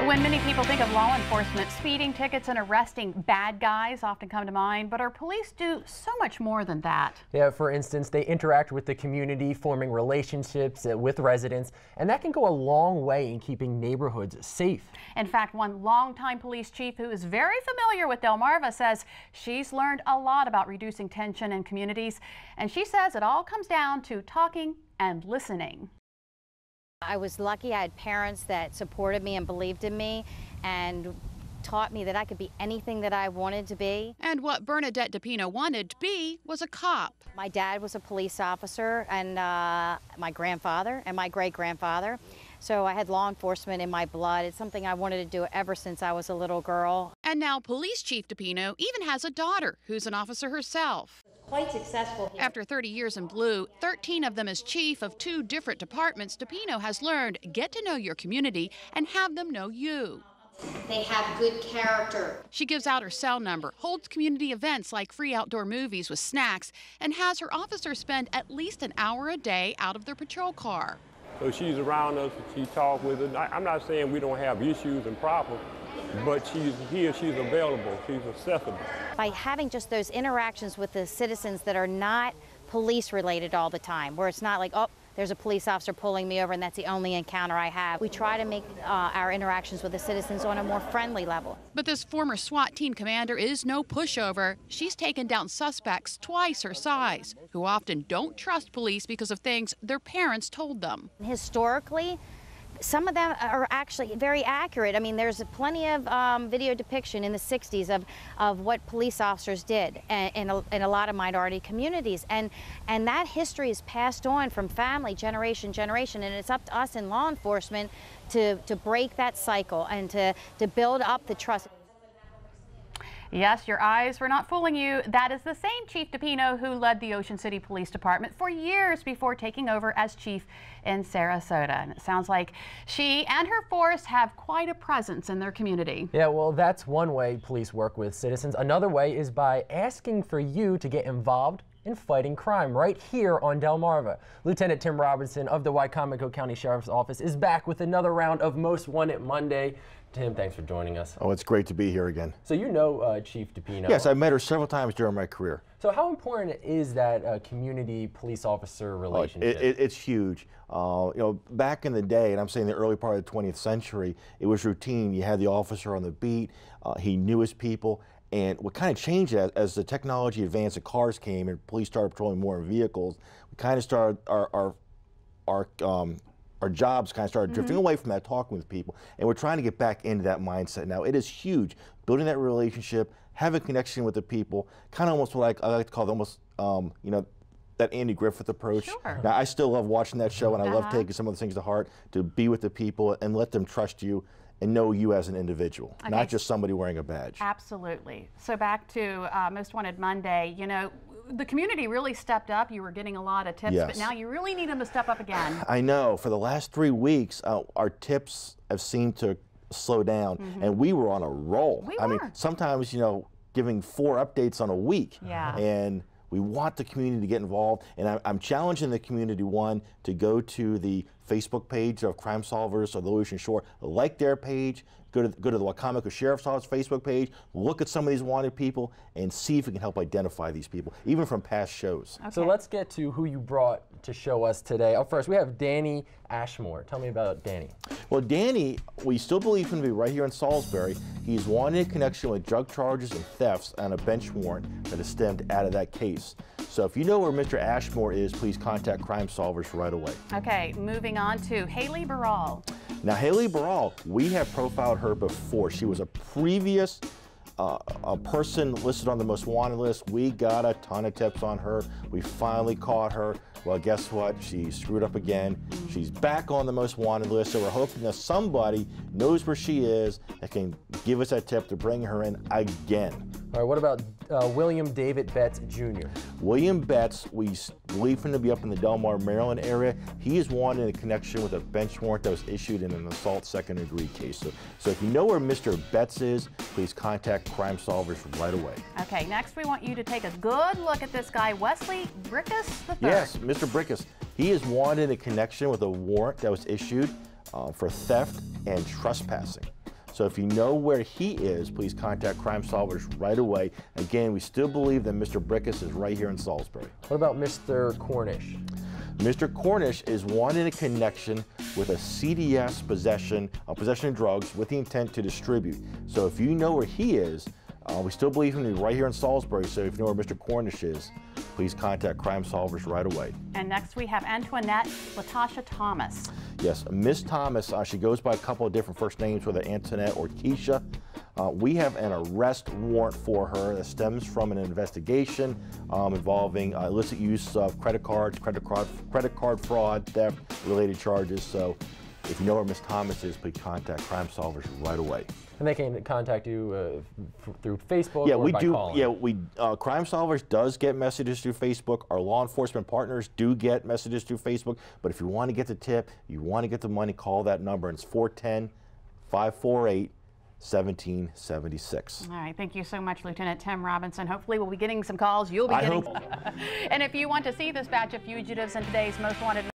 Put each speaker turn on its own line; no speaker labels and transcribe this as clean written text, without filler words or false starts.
When many people think of law enforcement, speeding tickets and arresting bad guys often come to mind, but our police do so much more than that.
Yeah, for instance, they interact with the community, forming relationships with residents, and that can go a long way in keeping neighborhoods safe.
In fact, one longtime police chief who is very familiar with Delmarva says she's learned a lot about reducing tension in communities, and she says it all comes down to talking and listening.
I was lucky I had parents that supported me and believed in me and taught me that I could be anything that I wanted to be.
And what Bernadette DePino wanted to be was a cop.
My dad was a police officer, and my grandfather and my great-grandfather. So I had law enforcement in my blood. It's something I wanted to do ever since I was a little girl.
And now Police Chief DePino even has a daughter who's an officer herself.
Quite successful here.
After 30 years in blue, 13 of them as chief of 2 different departments, DePino has learned get to know your community and have them know you.
They have good character.
She gives out her cell number, holds community events like free outdoor movies with snacks, and has her officers spend at least an hour a day out of their patrol car.
So she's around us, she talks with us. I'm not saying we don't have issues and problems, but she's here, she's available, she's accessible.
By having just those interactions with the citizens that are not police related all the time, where it's not like, oh, there's a police officer pulling me over and that's the only encounter I have. We try to make our interactions with the citizens on a more friendly level.
But this former SWAT team commander is no pushover. She's taken down suspects twice her size, who often don't trust police because of things their parents told them.
Historically, some of them are actually very accurate. I mean, there's plenty of video depiction in the 60s of what police officers did in a lot of minority communities. And that history is passed on from family, generation, and it's up to us in law enforcement to break that cycle and to build up the trust.
Yes, your eyes were not fooling you. That is the same Chief DePino who led the Ocean City Police Department for years before taking over as chief in Sarasota. And it sounds like she and her force have quite a presence in their community.
Yeah, well, that's one way police work with citizens. Another way is by asking for you to get involved in fighting crime right here on Delmarva. Lieutenant Tim Robinson of the Wycomico County Sheriff's Office is back with another round of Most Wanted Monday. Tim, thanks for joining us.
Oh, it's great to be here again.
So you know Chief DePino.
Yes, I've met her several times during my career.
So how important is that community police officer relationship?
It's huge. You know, back in the day, and I'm saying the early part of the 20th century, it was routine. You had the officer on the beat. He knew his people. And what kind of changed as the technology advanced, the cars came and police started patrolling more vehicles, we kind of started our jobs kind of started drifting away from that, talking with people, and we're trying to get back into that mindset now. It is huge, building that relationship, having a connection with the people, kind of almost what I like to call it almost, you know, that Andy Griffith approach.
Sure.
Now, I still love watching that show, and I love taking some of the things to heart, to be with the people and let them trust you and know you as an individual, not just somebody wearing a badge.
Absolutely. So back to Most Wanted Monday, you know, the community really stepped up. You were getting a lot of tips, but now you really need them to step up again.
I know. For the last 3 weeks, our tips have seemed to slow down, and we were on a roll. I mean, sometimes, you know, giving 4 updates on a week.
Yeah.
And we want the community to get involved, and I'm challenging the community, one, to go to the Facebook page of Crime Solvers of the Ocean Shore, like their page, go to the Wycomico Sheriff's Office Facebook page, look at some of these wanted people, and see if we can help identify these people, even from past shows.
Okay. So let's get to who you brought to show us today. Up first, we have Danny Ashmore. Tell me about Danny.
Well, Danny, we still believe him to be right here in Salisbury. He's wanted in connection with drug charges and thefts on a bench warrant that is stemmed out of that case. So if you know where Mr. Ashmore is, please contact Crime Solvers right away.
Okay, moving on to Haley Barral.
Now, Haley Barral, we have profiled her before. She was a previous a person listed on the Most Wanted list. We got a ton of tips on her. We finally caught her. Well, guess what? She screwed up again. She's back on the Most Wanted list, so we're hoping that somebody knows where she is that can give us that tip to bring her in again.
All right, what about William David Betts Jr.?
William Betts, we believe him to be up in the Delmarva, Maryland area. He is wanted in connection with a bench warrant that was issued in an assault second-degree case. So if you know where Mr. Betts is, please contact Crime Solvers right away.
Okay, next we want you to take a good look at this guy, Wesley Brickus III.
Yes, Mr. Brickus. He is wanted in connection with a warrant that was issued for theft and trespassing. So if you know where he is, please contact Crime Solvers right away. Again, we still believe that Mr. Brickus is right here in Salisbury.
What about Mr. Cornish?
Mr. Cornish is wanted in connection with a CDS possession of drugs with the intent to distribute. So if you know where he is, we still believe him to be right here in Salisbury. So if you know where Mr. Cornish is, please contact Crime Solvers right away.
And next we have Antoinette Latasha Thomas.
Yes, Miss Thomas, she goes by a couple of different first names, whether Antoinette or Keisha. We have an arrest warrant for her that stems from an investigation involving illicit use of credit cards, credit card fraud, theft, related charges. So if you know where Miss Thomas is, please contact Crime Solvers right away.
And they can contact you through Facebook
yeah,
or
we
by
do.
calling.
Yeah, Crime Solvers does get messages through Facebook. Our law enforcement partners do get messages through Facebook. But if you want to get the tip, you want to get the money, call that number. And it's 410-548-1776.
All right, thank you so much, Lieutenant Tim Robinson. Hopefully we'll be getting some calls. You'll be getting. And if you want to see this batch of fugitives in today's Most Wanted